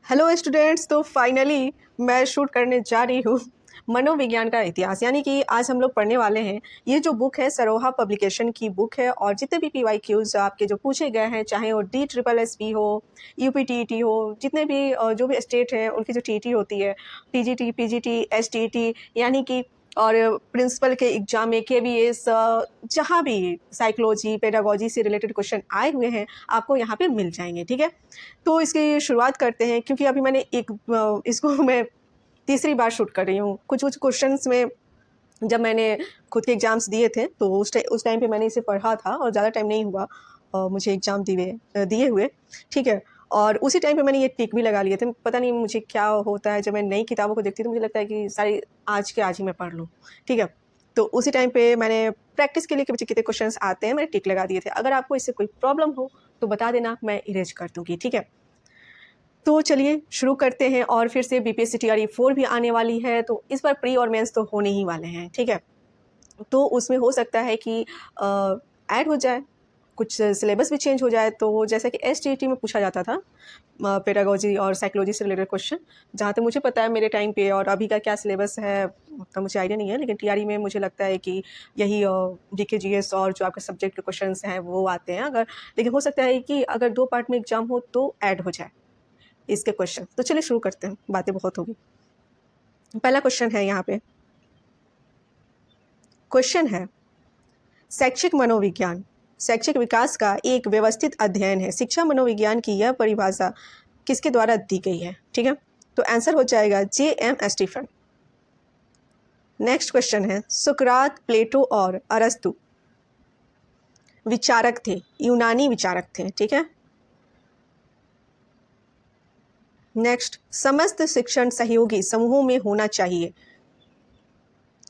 Hello students, तो finally मैं shoot करने जा रही हूँ मनोविज्ञान का इतिहास। यानी कि आज हम लोग पढ़ने वाले हैं। ये जो बुक है सरोहा पब्लिकेशन की बुक है, और जितने भी PYQs आपके जो पूछे गए हैं, चाहे वो DSSSB हो, UPTET हो, जितने भी जो भी स्टेट है उनकी जो TET होती है, PGT, PGT, STET, यानी कि और प्रिंसिपल के एग्जाम में KVS, जहाँ भी साइकोलॉजी पेडागोजी से रिलेटेड क्वेश्चन आए हुए हैं आपको यहाँ पे मिल जाएंगे। ठीक है, तो इसकी शुरुआत करते हैं। क्योंकि अभी मैंने इसको मैं तीसरी बार शूट कर रही हूँ। कुछ कुछ क्वेश्चंस में जब मैंने खुद के एग्ज़ाम्स दिए थे तो उस टाइम पे मैंने इसे पढ़ा था, और ज़्यादा टाइम नहीं हुआ मुझे एग्ज़ाम दिए हुए। ठीक है, और उसी टाइम पे मैंने ये टिक भी लगा लिए थे। पता नहीं मुझे क्या होता है, जब मैं नई किताबों को देखती हूँ तो मुझे लगता है कि सारी आज के आज ही मैं पढ़ लूँ। ठीक है, तो उसी टाइम पे मैंने प्रैक्टिस के लिए कि बच्चे कितने क्वेश्चंस आते हैं मैंने टिक लगा दिए थे। अगर आपको इससे कोई प्रॉब्लम हो तो बता देना, मैं इरेज कर दूँगी। ठीक है, तो चलिए शुरू करते हैं। और फिर से BPSC TRE 4 भी आने वाली है, तो इस बार प्री और मेंस तो होने ही वाले हैं। ठीक है, तो उसमें हो सकता है कि ऐड हो जाए, कुछ सिलेबस भी चेंज हो जाए। तो जैसा कि STET में पूछा जाता था पेडागोजी और साइकोलॉजी से रिलेटेड क्वेश्चन, जहाँ तक मुझे पता है मेरे टाइम पे, और अभी का क्या सिलेबस है उतना मुझे आइडिया नहीं है, लेकिन TRE में मुझे लगता है कि यही GK GS और जो आपके सब्जेक्ट के क्वेश्चन हैं वो आते हैं। अगर लेकिन हो सकता है कि अगर 2 पार्ट में एग्जाम हो तो ऐड हो जाए इसके क्वेश्चन। तो चलिए शुरू करते हैं, बातें बहुत होगी। पहला क्वेश्चन है यहाँ पे, क्वेश्चन है शैक्षिक मनोविज्ञान शैक्षिक विकास का एक व्यवस्थित अध्ययन है। शिक्षा मनोविज्ञान की यह परिभाषा किसके द्वारा दी गई है? ठीक है, तो आंसर हो जाएगा JM स्टीफन। नेक्स्ट क्वेश्चन है, सुकरात, प्लेटो और अरस्तु विचारक थे, यूनानी विचारक थे। ठीक है, नेक्स्ट, समस्त शिक्षण सहयोगी समूहों में होना चाहिए,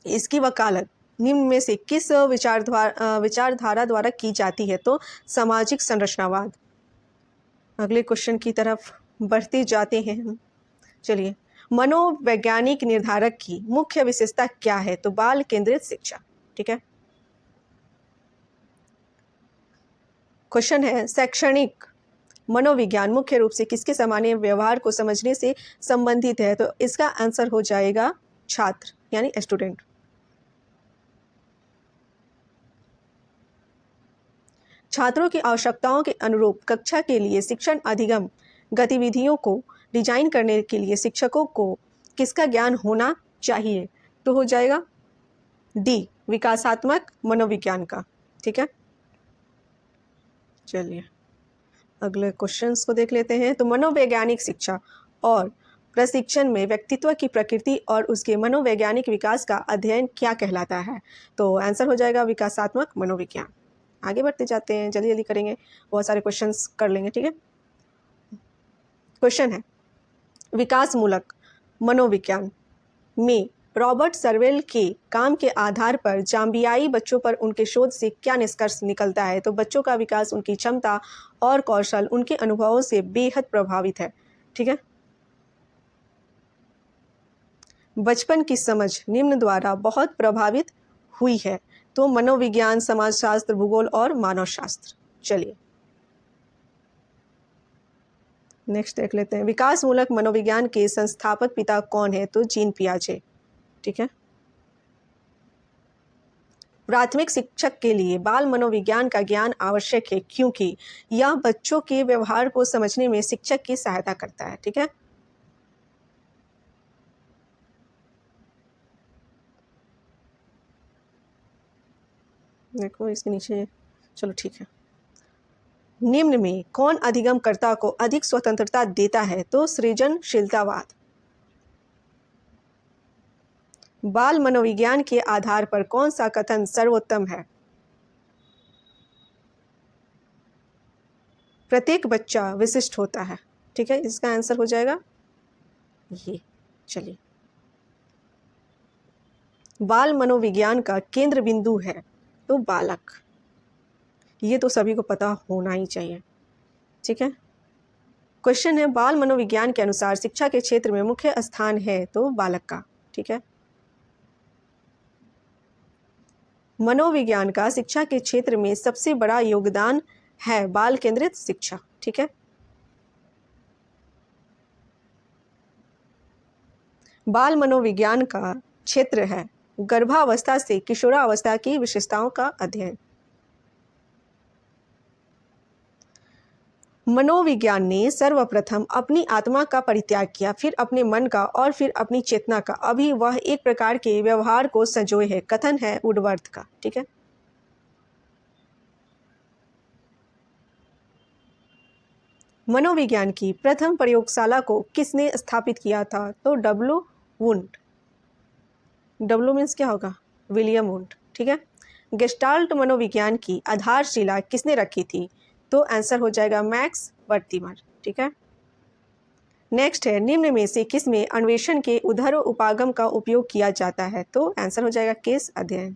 इसकी वकालत निम्न में से किस विचारधारा द्वारा की जाती है? तो सामाजिक संरचनावाद। अगले क्वेश्चन की तरफ बढ़ते जाते हैं हम। चलिए, मनोवैज्ञानिक निर्धारक की मुख्य विशेषता क्या है? तो बाल केंद्रित शिक्षा। ठीक है, क्वेश्चन है, शैक्षणिक मनोविज्ञान मुख्य रूप से किसके सामान्य व्यवहार को समझने से संबंधित है? तो इसका आंसर हो जाएगा छात्र यानी स्टूडेंट। छात्रों की आवश्यकताओं के अनुरूप कक्षा के लिए शिक्षण अधिगम गतिविधियों को डिजाइन करने के लिए शिक्षकों को किसका ज्ञान होना चाहिए? तो हो जाएगा D, विकासात्मक मनोविज्ञान का। ठीक है, चलिए अगले क्वेश्चंस को देख लेते हैं। तो मनोवैज्ञानिक शिक्षा और प्रशिक्षण में व्यक्तित्व की प्रकृति और उसके मनोवैज्ञानिक विकास का अध्ययन क्या कहलाता है? तो आंसर हो जाएगा विकासात्मक मनोविज्ञान। आगे बढ़ते जाते हैं, जल्दी जल्दी करेंगे, बहुत सारे क्वेश्चंस कर लेंगे। ठीक है, क्वेश्चन है, विकासमूलक मनोविज्ञान में रॉबर्ट सर्वेल के काम के आधार पर जाम्बियाई बच्चों पर उनके शोध से क्या निष्कर्ष निकलता है? तो बच्चों का विकास उनकी क्षमता और कौशल उनके अनुभवों से बेहद प्रभावित है। ठीक है, बचपन की समझ निम्न द्वारा बहुत प्रभावित हुई है। तो मनोविज्ञान, समाजशास्त्र, भूगोल और मानवशास्त्र। चलिए नेक्स्ट देख लेते हैं, विकासमूलक मनोविज्ञान के संस्थापक पिता कौन है? तो जीन पियाजे। ठीक है, प्राथमिक शिक्षक के लिए बाल मनोविज्ञान का ज्ञान आवश्यक है क्योंकि यह बच्चों के व्यवहार को समझने में शिक्षक की सहायता करता है। ठीक है, देखो इसके नीचे, चलो ठीक है। निम्न में कौन अधिगमकर्ता को अधिक स्वतंत्रता देता है? तो सृजनशीलतावाद। बाल मनोविज्ञान के आधार पर कौन सा कथन सर्वोत्तम है? प्रत्येक बच्चा विशिष्ट होता है। ठीक है, इसका आंसर हो जाएगा ये। चलिए, बाल मनोविज्ञान का केंद्र बिंदु है तो बालक, ये तो सभी को पता होना ही चाहिए। ठीक है, क्वेश्चन है, बाल मनोविज्ञान के अनुसार शिक्षा के क्षेत्र में मुख्य स्थान है तो बालक का। ठीक है, मनोविज्ञान का शिक्षा के क्षेत्र में सबसे बड़ा योगदान है बाल केंद्रित शिक्षा। ठीक है, बाल मनोविज्ञान का क्षेत्र है गर्भावस्था से किशोरावस्था की विशेषताओं का अध्ययन। मनोविज्ञान ने सर्वप्रथम अपनी आत्मा का परित्याग किया, फिर अपने मन का और फिर अपनी चेतना का। अभी वह एक प्रकार के व्यवहार को संजोए है। कथन है वुडवर्थ का। ठीक है। मनोविज्ञान की प्रथम प्रयोगशाला को किसने स्थापित किया था? तो डब्ल्यू वुंट। डब्ल्यू मीन्स क्या होगा? William Wundt. ठीक है। गेस्टाल्ट मनोविज्ञान की आधारशिला किसने रखी थी? तो आंसर हो जाएगा मैक्स वर्थिमर। ठीक है। नेक्स्ट है निम्न में से किस में अन्वेषण के उधर उपागम का उपयोग किया जाता है? तो आंसर हो जाएगा केस अध्ययन।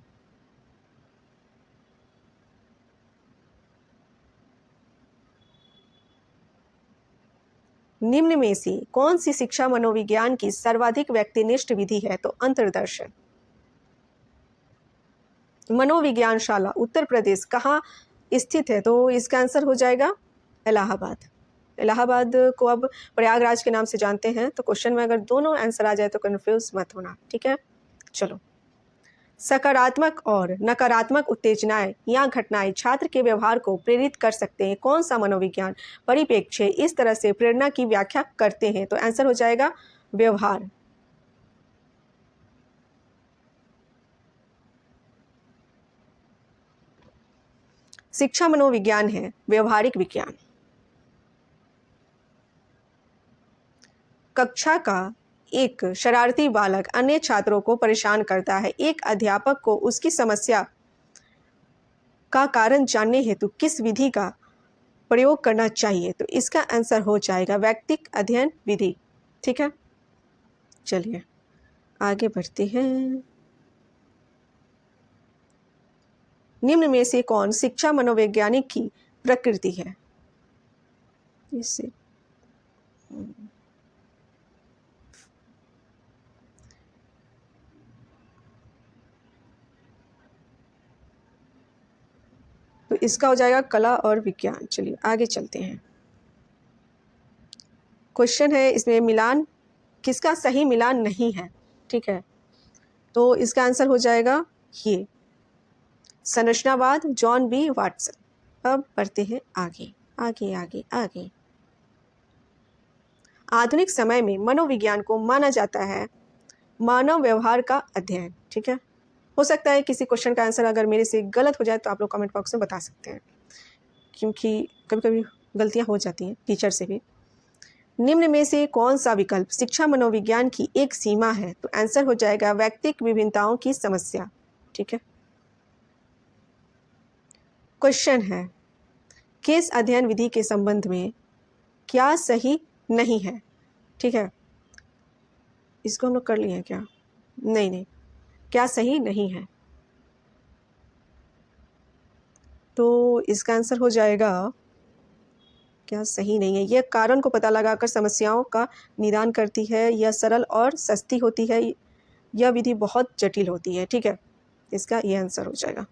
निम्न में से कौन सी शिक्षा मनोविज्ञान की सर्वाधिक व्यक्तिनिष्ठ विधि है? तो अंतर्दर्शन। मनोविज्ञान शाला उत्तर प्रदेश कहाँ स्थित है? तो इसका आंसर हो जाएगा इलाहाबाद। इलाहाबाद को अब प्रयागराज के नाम से जानते हैं। तो क्वेश्चन में अगर दोनों आंसर आ जाए तो कन्फ्यूज मत होना। ठीक है। चलो, सकारात्मक और नकारात्मक उत्तेजनाएं या घटनाएं छात्र के व्यवहार को प्रेरित कर सकते हैं। कौन सा मनोविज्ञान परिप्रेक्ष्य इस तरह से प्रेरणा की व्याख्या करते हैं? तो आंसर हो जाएगा व्यवहार। शिक्षा मनोविज्ञान है व्यवहारिक विज्ञान। कक्षा का एक शरारती बालक अन्य छात्रों को परेशान करता है। एक अध्यापक को उसकी समस्या का कारण जानने हेतु किस विधि का प्रयोग करना चाहिए? तो इसका आंसर हो जाएगा व्यक्तिक अध्ययन विधि। ठीक है। चलिए आगे बढ़ते हैं। निम्न में से कौन शिक्षा मनोवैज्ञानिक की प्रकृति है? इससे तो इसका हो जाएगा कला और विज्ञान। चलिए आगे चलते हैं। क्वेश्चन है इसमें मिलान किसका सही मिलान नहीं है? ठीक है। तो इसका आंसर हो जाएगा ये संरचनावाद, जॉन बी वाटसन। अब बढ़ते हैं आगे आगे आगे आगे। आधुनिक समय में मनोविज्ञान को माना जाता है मानव व्यवहार का अध्ययन। ठीक है। हो सकता है किसी क्वेश्चन का आंसर अगर मेरे से गलत हो जाए तो आप लोग कमेंट बॉक्स में बता सकते हैं, क्योंकि कभी कभी गलतियां हो जाती हैं टीचर से भी। निम्न में से कौन सा विकल्प शिक्षा मनोविज्ञान की एक सीमा है? तो आंसर हो जाएगा व्यक्तिक विभिन्नताओं की समस्या। ठीक है। क्वेश्चन है केस अध्ययन विधि के संबंध में क्या सही नहीं है? ठीक है। इसको हम लोग कर लिए हैं क्या? नहीं, क्या सही नहीं है? तो इसका आंसर हो जाएगा क्या सही नहीं है। यह कारण को पता लगाकर समस्याओं का निदान करती है। यह सरल और सस्ती होती है। यह विधि बहुत जटिल होती है। ठीक है। इसका ये आंसर हो जाएगा।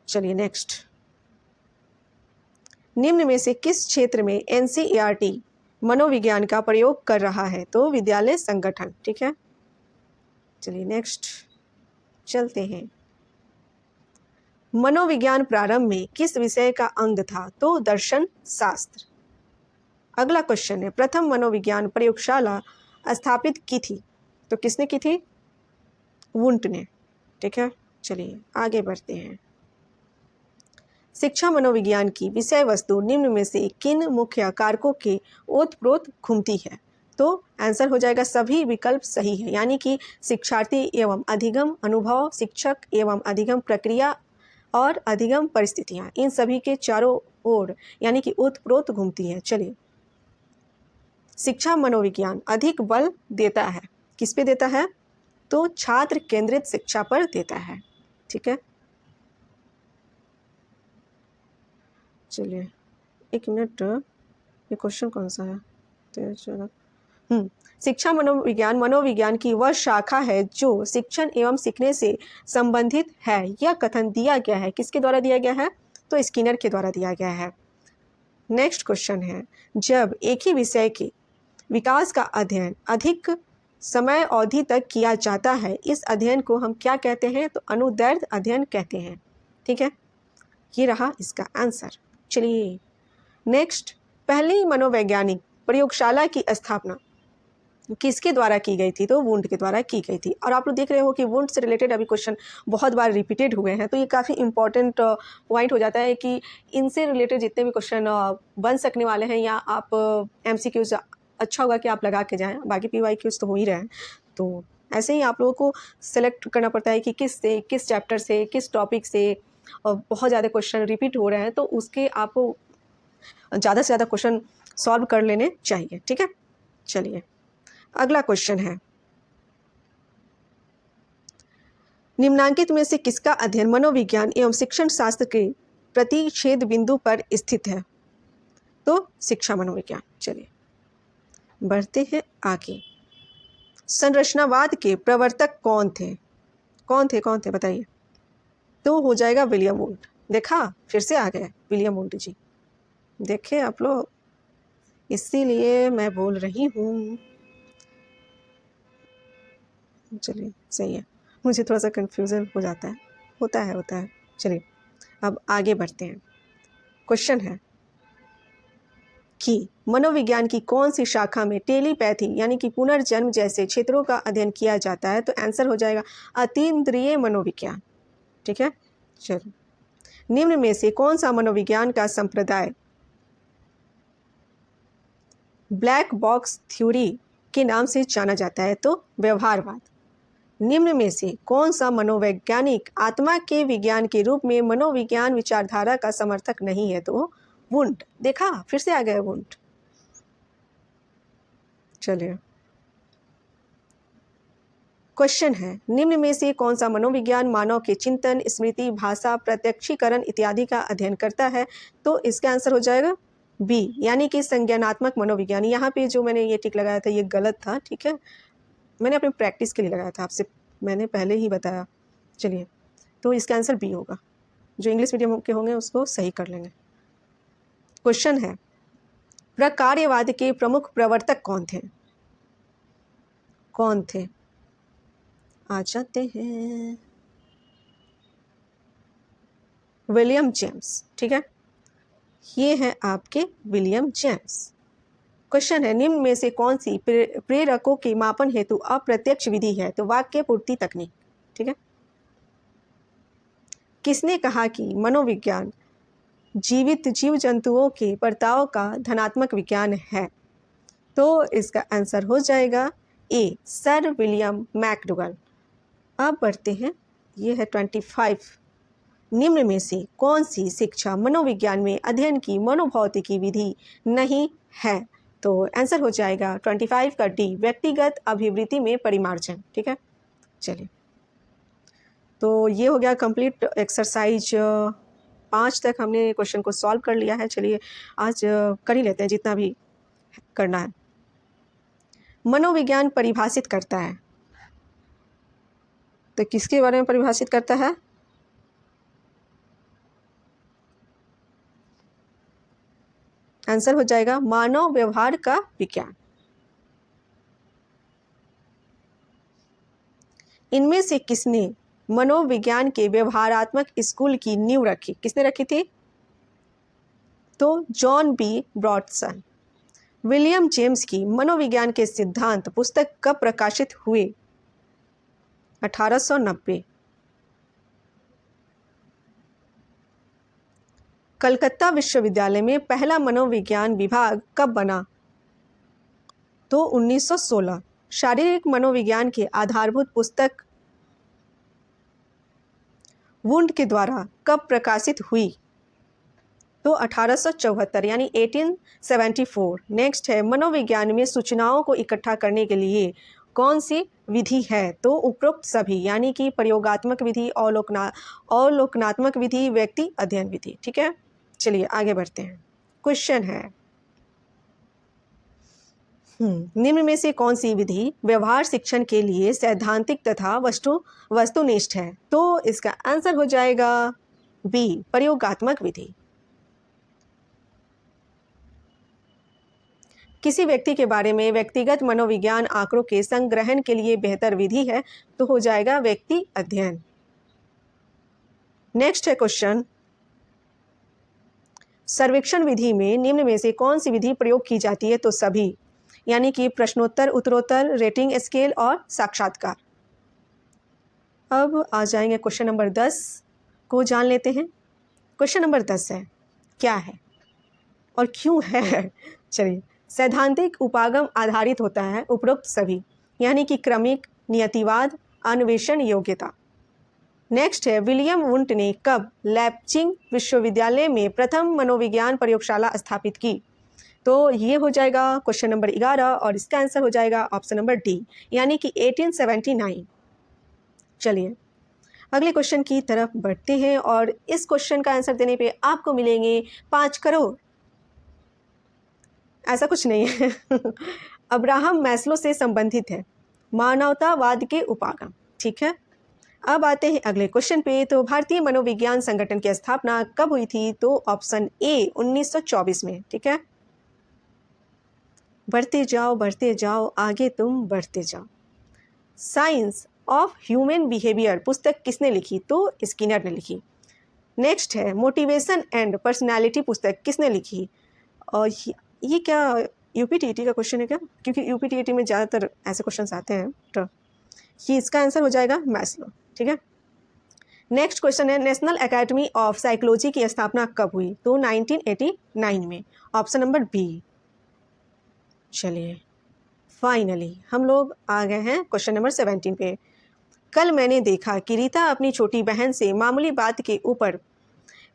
चलिए नेक्स्ट। निम्न में से किस क्षेत्र में NCERT मनोविज्ञान का प्रयोग कर रहा है? तो विद्यालय संगठन। ठीक है। चलिए नेक्स्ट चलते हैं। मनोविज्ञान प्रारंभ में किस विषय का अंग था? तो दर्शन शास्त्र। अगला क्वेश्चन है प्रथम मनोविज्ञान प्रयोगशाला स्थापित की थी? तो किसने की थी? वुंट ने। ठीक है। चलिए आगे बढ़ते हैं। शिक्षा मनोविज्ञान की विषय वस्तु निम्न में से किन मुख्य कारकों के ओतप्रोत घूमती है? तो आंसर हो जाएगा सभी विकल्प सही है, यानी कि शिक्षार्थी एवं अधिगम अनुभव, शिक्षक एवं अधिगम प्रक्रिया और अधिगम परिस्थितियां, इन सभी के चारों ओर यानी कि ओतप्रोत घूमती है। चलिए, शिक्षा मनोविज्ञान अधिक बल देता है, किस पे देता है? तो छात्र केंद्रित शिक्षा पर देता है। ठीक है। चलिए एक मिनट, ये क्वेश्चन कौन सा है? शिक्षा मनोविज्ञान की वह शाखा है जो शिक्षण एवं सीखने से संबंधित है। यह कथन दिया गया है, किसके द्वारा दिया गया है? तो स्किनर के द्वारा दिया गया है। नेक्स्ट क्वेश्चन है जब एक ही विषय के विकास का अध्ययन अधिक समय अवधि तक किया जाता है, इस अध्ययन को हम क्या कहते हैं? तो अनुदैर्ध्य अध्ययन कहते हैं। ठीक है, ये रहा इसका आंसर। चलिए नेक्स्ट, पहली मनोवैज्ञानिक प्रयोगशाला की स्थापना किसके द्वारा की गई थी? तो वुंड के द्वारा की गई थी। और आप लोग देख रहे हो कि वुंड से रिलेटेड अभी क्वेश्चन बहुत बार रिपीटेड हुए हैं, तो ये काफ़ी इंपॉर्टेंट पॉइंट हो जाता है कि इनसे रिलेटेड जितने भी क्वेश्चन बन सकने वाले हैं, या आप MCQs अच्छा होगा कि आप लगा के जाएं, बाकी PYQs तो हो ही रहे हैं। तो ऐसे ही आप लोगों को सेलेक्ट करना पड़ता है कि किस चैप्टर से, किस टॉपिक से बहुत ज़्यादा क्वेश्चन रिपीट हो रहे हैं, तो उसके आपको ज़्यादा से ज़्यादा क्वेश्चन सॉल्व कर लेने चाहिए। ठीक है, चलिए अगला क्वेश्चन है, निम्नांकित में से किसका अध्ययन मनोविज्ञान एवं शिक्षण शास्त्र के प्रतिच्छेद बिंदु पर स्थित है? तो शिक्षा मनोविज्ञान। चलिए बढ़ते हैं आगे। संरचनावाद के प्रवर्तक कौन थे? कौन थे बताइए? तो हो जाएगा विलियम वुंड। देखा, फिर से आ गए विलियम वुंड जी। देखे आप लोग, इसीलिए मैं बोल रही हूँ। चलिए सही है, मुझे थोड़ा सा कन्फ्यूज़न हो जाता है, होता है। चलिए अब आगे बढ़ते हैं। क्वेश्चन है कि मनोविज्ञान की कौन सी शाखा में टेलीपैथी यानी कि पुनर्जन्म जैसे क्षेत्रों का अध्ययन किया जाता है? तो आंसर हो जाएगा अतीन्द्रिय मनोविज्ञान। ठीक है, चलो निम्न में से कौन सा मनोविज्ञान का संप्रदाय ब्लैक बॉक्स थ्योरी के नाम से जाना जाता है? तो व्यवहारवाद। निम्न में से कौन सा मनोवैज्ञानिक आत्मा के विज्ञान के रूप में मनोविज्ञान विचारधारा का समर्थक नहीं है? तो वुंड। देखा, फिर से आ गए वुंड। चलिए क्वेश्चन है, निम्न में से कौन सा मनोविज्ञान मानव के चिंतन, स्मृति, भाषा, प्रत्यक्षीकरण इत्यादि का अध्ययन करता है? तो इसका आंसर हो जाएगा बी, यानी कि संज्ञानात्मक मनोविज्ञान। यहाँ पे जो मैंने ये टिक लगाया था ये गलत था। ठीक है, मैंने अपने प्रैक्टिस के लिए लगाया था, आपसे मैंने पहले ही बताया। चलिए तो इसका आंसर बी होगा। जो इंग्लिश मीडियम के होंगे उसको सही कर लेंगे। क्वेश्चन है, प्रकार्यवाद के प्रमुख प्रवर्तक कौन थे? आ जाते हैं, विलियम जेम्स। ठीक है, ये है आपके विलियम जेम्स। क्वेश्चन है, निम्न में से कौन सी प्रेरकों के मापन हेतु अप्रत्यक्ष विधि है? तो वाक्य पूर्ति तकनीक। ठीक है, किसने कहा कि मनोविज्ञान जीवित जीव जंतुओं के बर्ताव का धनात्मक विज्ञान है? तो इसका आंसर हो जाएगा ए, सर विलियम मैकडूगल। अब बढ़ते हैं, ये है 25। निम्न में से कौन सी शिक्षा मनोविज्ञान में अध्ययन की मनोभौतिकी विधि नहीं है? तो आंसर हो जाएगा 25 का डी, व्यक्तिगत अभिवृत्ति में परिमार्जन। ठीक है, चलिए तो ये हो गया कंप्लीट एक्सरसाइज 5 तक हमने क्वेश्चन को सॉल्व कर लिया है। चलिए आज कर ही लेते हैं जितना भी करना है। मनोविज्ञान परिभाषित करता है, तो किसके बारे में परिभाषित करता है? आंसर हो जाएगा मानव व्यवहार का विज्ञान। इनमें से किसने मनोविज्ञान के व्यवहारात्मक स्कूल की नींव रखी? किसने रखी थी? तो John B Broadson. William James की मनोविज्ञान के सिद्धांत पुस्तक कब प्रकाशित हुए? 1890। कलकत्ता विश्वविद्यालय में पहला मनोविज्ञान विभाग कब बना? तो 1916। शारीरिक मनोविज्ञान के आधारभूत पुस्तक वुंड के द्वारा कब प्रकाशित हुई? तो 1874 यानी 1874। नेक्स्ट है, मनोविज्ञान में सूचनाओं को इकट्ठा करने के लिए कौन सी विधि है? तो उपरोक्त सभी, यानी कि प्रयोगात्मक विधि, अवलोकनात्मक विधि, व्यक्ति अध्ययन विधि। ठीक है, चलिए आगे बढ़ते हैं। क्वेश्चन है, निम्न में से कौन सी विधि व्यवहार शिक्षण के लिए सैद्धांतिक तथा वस्तुनिष्ठ है? तो इसका आंसर हो जाएगा बी, प्रयोगात्मक विधि। किसी व्यक्ति के बारे में व्यक्तिगत मनोविज्ञान आंकड़ों के संग्रहण के लिए बेहतर विधि है, तो हो जाएगा व्यक्ति अध्ययन। नेक्स्ट है क्वेश्चन, सर्वेक्षण विधि में निम्न में से कौन सी विधि प्रयोग की जाती है? तो सभी, यानी कि प्रश्नोत्तर, उत्तरोत्तर, रेटिंग स्केल और साक्षात्कार। अब आ जाएंगे क्वेश्चन नंबर 10 को जान लेते हैं। क्वेश्चन नंबर 10 है, क्या है और क्यों है? चलिए, सैद्धांतिक उपागम आधारित होता है उपरोक्त सभी, यानी कि क्रमिक, नियतिवाद, अन्वेषण योग्यता। नेक्स्ट है, विलियम वुंट ने कब लैप्चिंग विश्वविद्यालय में प्रथम मनोविज्ञान प्रयोगशाला स्थापित की? तो ये हो जाएगा क्वेश्चन नंबर 11 और इसका आंसर हो जाएगा ऑप्शन नंबर डी, यानी कि 1879। चलिए अगले क्वेश्चन की तरफ बढ़ते हैं और इस क्वेश्चन का आंसर देने पे आपको मिलेंगे 5 करोड़। ऐसा कुछ नहीं है। अब्राहम मैस्लो से संबंधित है मानवतावाद के उपागम। ठीक है, अब आते हैं अगले क्वेश्चन पे। तो भारतीय मनोविज्ञान संगठन की स्थापना कब हुई थी? तो ऑप्शन ए 1924 में। ठीक है, बढ़ते जाओ आगे तुम बढ़ते जाओ। साइंस ऑफ ह्यूमन बिहेवियर पुस्तक किसने लिखी? तो स्किनर ने लिखी। नेक्स्ट है, मोटिवेशन एंड पर्सनालिटी पुस्तक किसने लिखी? और ये क्या यूपीटीईटी का क्वेश्चन है क्या? क्योंकि यूपीटीईटी में ज़्यादातर ऐसे क्वेश्चन आते हैं, तो ये इसका आंसर हो जाएगा मैस्लो। ठीक है, नेक्स्ट क्वेश्चन है, नेशनल एकेडमी ऑफ साइकोलॉजी की स्थापना कब हुई? तो 1989 में, ऑप्शन नंबर बी। चलिए फाइनली हम लोग आ गए हैं क्वेश्चन नंबर 17 पे। कल मैंने देखा कि रीता अपनी छोटी बहन से मामूली बात के ऊपर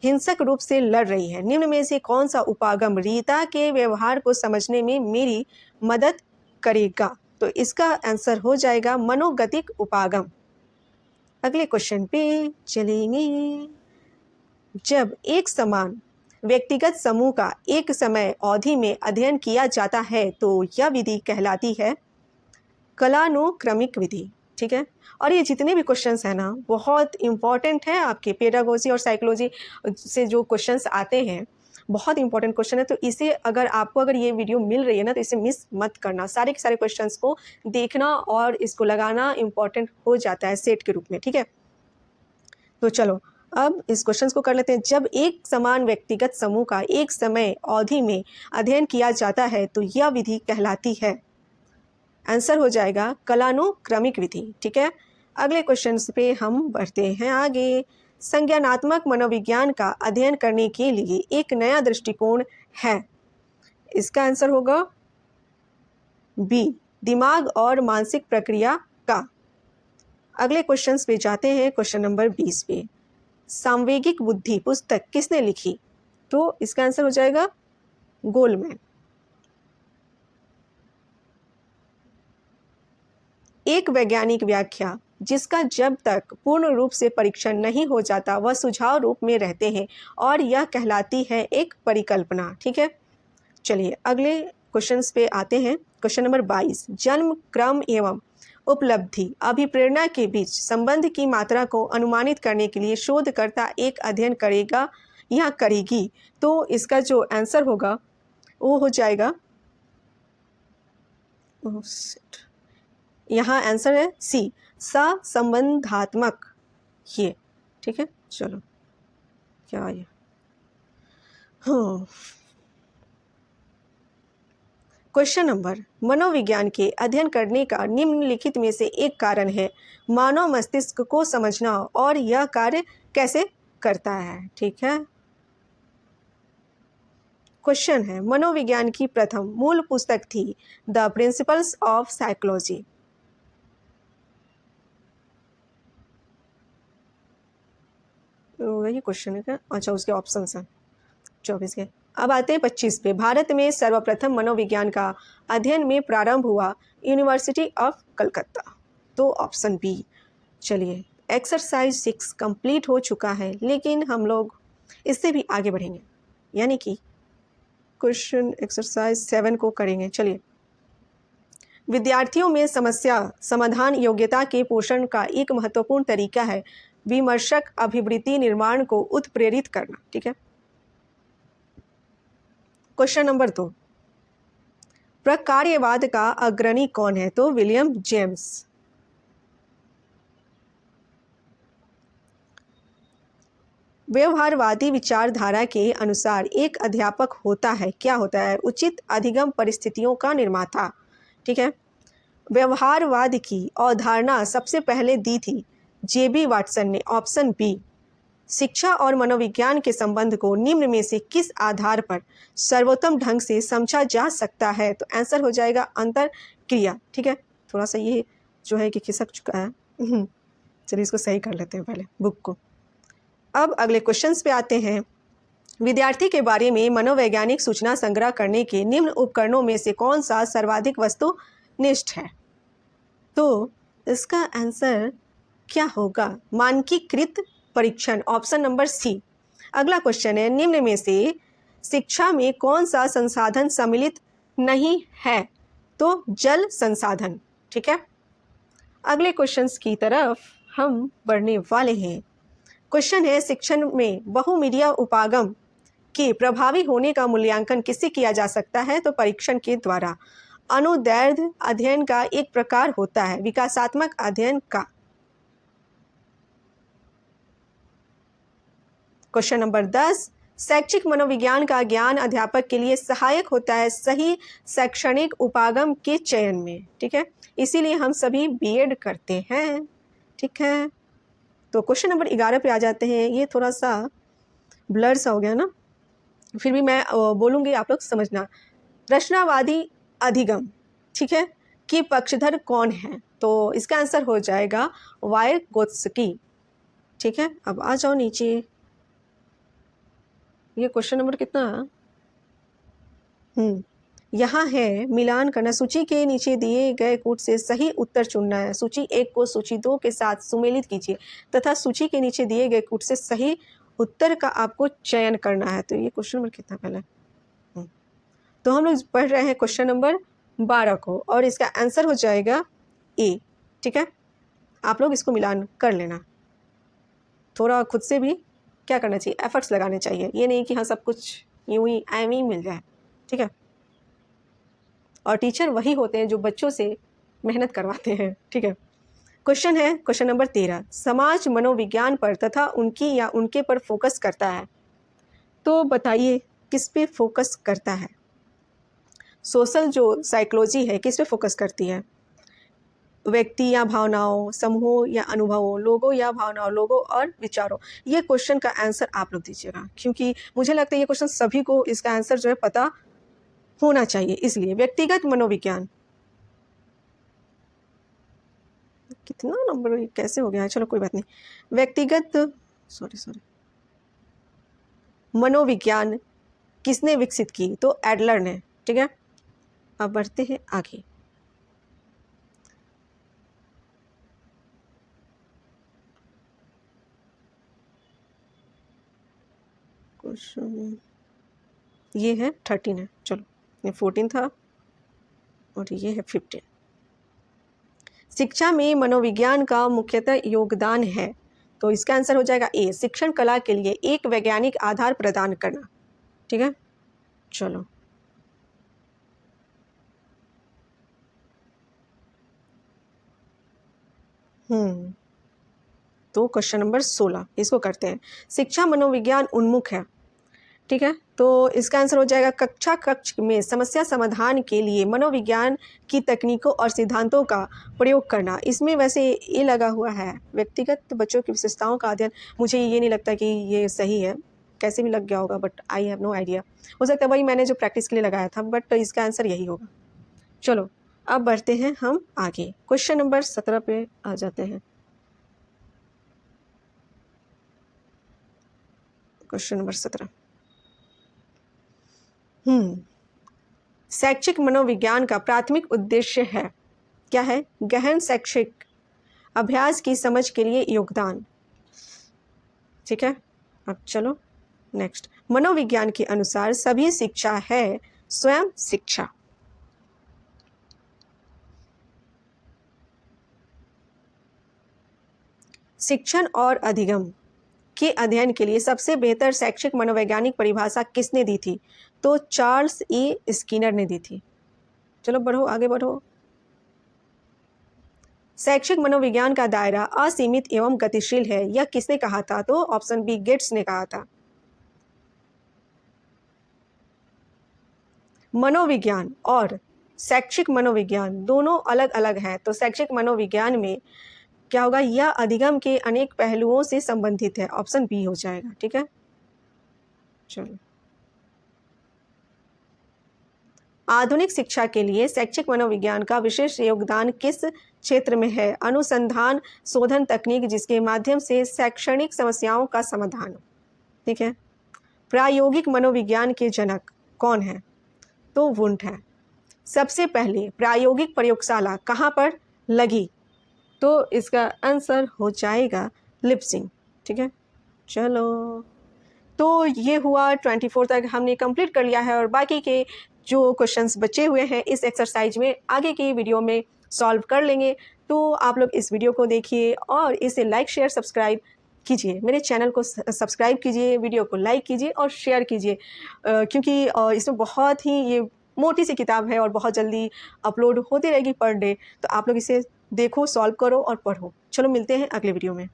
हिंसक रूप से लड़ रही है। निम्न में से कौन सा उपागम रीता के व्यवहार को समझने में मेरी मदद करेगा? तो इसका आंसर हो जाएगा मनोगतिक उपागम। अगले क्वेश्चन पे चलेंगे। जब एक समान व्यक्तिगत समूह का एक समय अवधि में अध्ययन किया जाता है तो यह विधि कहलाती है कालानुक्रमिक विधि। ठीक है, और ये जितने भी क्वेश्चंस हैं ना, बहुत इंपॉर्टेंट है आपके पेडागोजी और साइकोलॉजी से जो क्वेश्चंस आते हैं, बहुत इंपॉर्टेंट क्वेश्चन है। तो इसे अगर ये वीडियो मिल रही है ना, तो इसे मिस मत करना। सारे के सारे क्वेश्चंस को देखना और इसको लगाना इंपॉर्टेंट हो जाता है सेट के रूप में। ठीक है, तो चलो अब इस क्वेश्चन को कर लेते हैं। जब एक समान व्यक्तिगत समूह का एक समय अवधि में अध्ययन किया जाता है तो यह विधि कहलाती है, आंसर हो जाएगा कालानुक्रमिक विधि। ठीक है, अगले क्वेश्चन पे हम बढ़ते हैं आगे। संज्ञानात्मक मनोविज्ञान का अध्ययन करने के लिए एक नया दृष्टिकोण है, इसका आंसर होगा बी, दिमाग और मानसिक प्रक्रिया का। अगले क्वेश्चन पे जाते हैं, क्वेश्चन नंबर 20 पे। सामवेगिक बुद्धि पुस्तक किसने लिखी? तो इसका आंसर हो जाएगा गोलमैन। एक वैज्ञानिक व्याख्या जिसका जब तक पूर्ण रूप से परीक्षण नहीं हो जाता वह सुझाव रूप में रहते हैं और यह कहलाती है एक परिकल्पना। ठीक है, चलिए अगले क्वेश्चंस पे आते हैं। क्वेश्चन नंबर 22, जन्म, क्रम एवं उपलब्धि अभिप्रेरणा के बीच संबंध की मात्रा को अनुमानित करने के लिए शोधकर्ता एक अध्ययन करेगा या करेगी? तो इसका जो आंसर होगा वो हो जाएगा, यहाँ आंसर है सी, सहसंबंधात्मक। ये ठीक है, चलो क्या ये क्वेश्चन नंबर, मनोविज्ञान के अध्ययन करने का निम्नलिखित में से एक कारण है मानव मस्तिष्क को समझना और यह कार्य कैसे करता है। ठीक है, क्वेश्चन है, मनोविज्ञान की प्रथम मूल पुस्तक थी द प्रिंसिपल्स ऑफ साइकोलॉजी। वही क्वेश्चन है क्या? अच्छा, उसके ऑप्शंस हैं 24 के। अब आते हैं 25 पे। भारत में सर्वप्रथम मनोविज्ञान का अध्ययन में प्रारंभ हुआ यूनिवर्सिटी ऑफ कलकत्ता। तो ऑप्शन बी। चलिए एक्सरसाइज 6 कंप्लीट हो चुका है, लेकिन हम लोग इससे भी आगे बढ़ेंगे, यानी कि क्वेश्चन एक्सरसाइज 7 को करेंगे। चलिए, विद्यार्थियों में समस्या समाधान योग्यता के पोषण का एक महत्वपूर्ण तरीका है विमर्शक अभिवृत्ति निर्माण को उत्प्रेरित करना। ठीक है, क्वेश्चन नंबर 2, प्रकार्यवाद का अग्रणी कौन है? तो विलियम जेम्स। व्यवहारवादी विचारधारा के अनुसार एक अध्यापक होता है, क्या होता है? उचित अधिगम परिस्थितियों का निर्माता। ठीक है। व्यवहारवाद की अवधारणा सबसे पहले दी थी जेबी वाटसन ने। Option B. शिक्षा और मनोविज्ञान के संबंध को निम्न में से किस आधार पर सर्वोत्तम ढंग से समझा जा सकता है? तो आंसर हो जाएगा अंतर क्रिया। ठीक है। थोड़ा सा ये जो है कि खिसक चुका है, चलिए इसको सही कर लेते हैं पहले बुक को। अब अगले क्वेश्चंस पे आते हैं। विद्यार्थी के बारे में मनोवैज्ञानिक सूचना संग्रह करने के निम्न उपकरणों में से कौन सा सर्वाधिक वस्तुनिष्ठ है? तो इसका आंसर क्या होगा? मानकीकृत परीक्षण, ऑप्शन नंबर सी। अगला क्वेश्चन है, निम्न में से शिक्षा में कौन सा संसाधन सम्मिलित नहीं है? तो जल संसाधन। ठीक है। अगले क्वेश्चंस की तरफ हम बढ़ने वाले हैं। क्वेश्चन है, शिक्षण में बहुमीडिया उपागम के प्रभावी होने का मूल्यांकन किससे किया जा सकता है? तो परीक्षण के द्वारा। अनुदैर्ध्य अध्ययन का एक प्रकार होता है विकासात्मक अध्ययन का। क्वेश्चन नंबर 10, शैक्षिक मनोविज्ञान का ज्ञान अध्यापक के लिए सहायक होता है सही शैक्षणिक उपागम के चयन में। ठीक है। इसीलिए हम सभी बीएड करते हैं। ठीक है। तो क्वेश्चन नंबर 11 पे आ जाते हैं। ये थोड़ा सा ब्लर सा हो गया ना, फिर भी मैं बोलूँगी, आप लोग समझना। रचनावादी अधिगम, ठीक है, कि पक्षधर कौन है? तो इसका आंसर हो जाएगा वायगोत्स्की। ठीक है। अब आ जाओ नीचे। ये क्वेश्चन नंबर कितना? यहाँ है मिलान करना। सूची के नीचे दिए गए कूट से सही उत्तर चुनना है। सूची 1 को सूची 2 के साथ सुमेलित कीजिए तथा सूची के नीचे दिए गए कूट से सही उत्तर का आपको चयन करना है। तो ये क्वेश्चन नंबर कितना पहले? तो हम लोग पढ़ रहे हैं क्वेश्चन नंबर 12 को और इसका आंसर हो जाएगा ए। ठीक है। आप लोग इसको मिलान कर लेना। थोड़ा खुद से भी क्या करना चाहिए? एफर्ट्स लगाने चाहिए। ये नहीं कि हाँ सब कुछ यूं ही एम ही मिल जाए। ठीक है। और टीचर वही होते हैं जो बच्चों से मेहनत करवाते हैं। ठीक है। क्वेश्चन है क्वेश्चन नंबर 13, समाज मनोविज्ञान पर तथा उनकी या उनके पर फोकस करता है। तो बताइए किस पे फोकस करता है? सोशल जो साइकोलॉजी है किस पे फोकस करती है? व्यक्ति या भावनाओं, समूहों या अनुभवों, लोगों या भावनाओं, लोगों और विचारों। ये क्वेश्चन का आंसर आप लोग दीजिएगा, क्योंकि मुझे लगता है ये क्वेश्चन सभी को इसका आंसर जो है पता होना चाहिए। इसलिए व्यक्तिगत मनोविज्ञान, कितना नंबर कैसे हो गया है? चलो कोई बात नहीं। व्यक्तिगत मनोविज्ञान किसने विकसित की? तो एडलर ने। ठीक है। अब बढ़ते हैं आगे। क्वेश्चन ये है 13 है। चलो ये 14 था और ये है 15। शिक्षा में मनोविज्ञान का मुख्यतः योगदान है। तो इसका आंसर हो जाएगा ए, शिक्षण कला के लिए एक वैज्ञानिक आधार प्रदान करना। ठीक है। चलो तो क्वेश्चन नंबर 16 इसको करते हैं। शिक्षा मनोविज्ञान उन्मुख है। ठीक है। तो इसका आंसर हो जाएगा कक्ष में समस्या समाधान के लिए मनोविज्ञान की तकनीकों और सिद्धांतों का प्रयोग करना। इसमें वैसे ये लगा हुआ है व्यक्तिगत बच्चों की विशेषताओं का अध्ययन। मुझे ये नहीं लगता कि ये सही है, कैसे भी लग गया होगा, but I have no idea. हो सकता है वही मैंने जो प्रैक्टिस के लिए लगाया था, बट इसका आंसर यही होगा। चलो अब बढ़ते हैं हम आगे। क्वेश्चन नंबर 17 पे आ जाते हैं। क्वेश्चन नंबर 17, शैक्षिक मनोविज्ञान का प्राथमिक उद्देश्य है, क्या है? गहन शैक्षिक अभ्यास की समझ के लिए योगदान। ठीक है। अब चलो नेक्स्ट। मनोविज्ञान के अनुसार सभी शिक्षा है स्वयं शिक्षा। शिक्षण और अधिगम के अध्ययन के लिए सबसे बेहतर शैक्षिक मनोवैज्ञानिक परिभाषा किसने दी थी? तो चार्ल्स ई स्किनर ने दी थी। चलो बढ़ो, आगे बढ़ो। शैक्षिक मनोविज्ञान का दायरा असीमित एवं गतिशील है, यह किसने कहा था? तो ऑप्शन बी गेट्स ने कहा था। मनोविज्ञान और शैक्षिक मनोविज्ञान दोनों अलग अलग हैं। तो शैक्षिक मनोविज्ञान में क्या होगा? यह अधिगम के अनेक पहलुओं से संबंधित है। ऑप्शन बी हो जाएगा। ठीक है, चलो। आधुनिक शिक्षा के लिए शैक्षिक मनोविज्ञान का विशेष योगदान किस क्षेत्र में है? अनुसंधान, शोधन तकनीक जिसके माध्यम से शैक्षणिक समस्याओं का समाधान। ठीक है। प्रायोगिक मनोविज्ञान के जनक कौन है? तो वुंट है। सबसे पहले प्रायोगिक प्रयोगशाला कहाँ पर लगी? तो इसका आंसर हो जाएगा लिप्सिंग। ठीक है, चलो। तो ये हुआ 24 तक हमने कंप्लीट कर लिया है, और बाकी के जो क्वेश्चंस बचे हुए हैं इस एक्सरसाइज में आगे की वीडियो में सॉल्व कर लेंगे। तो आप लोग इस वीडियो को देखिए और इसे लाइक शेयर सब्सक्राइब कीजिए, मेरे चैनल को सब्सक्राइब कीजिए, वीडियो को लाइक कीजिए और शेयर कीजिए, क्योंकि इसमें बहुत ही ये मोटी सी किताब है और बहुत जल्दी अपलोड होती रहेगी पर डे। तो आप लोग इसे देखो, सॉल्व करो और पढ़ो। चलो मिलते हैं अगले वीडियो में।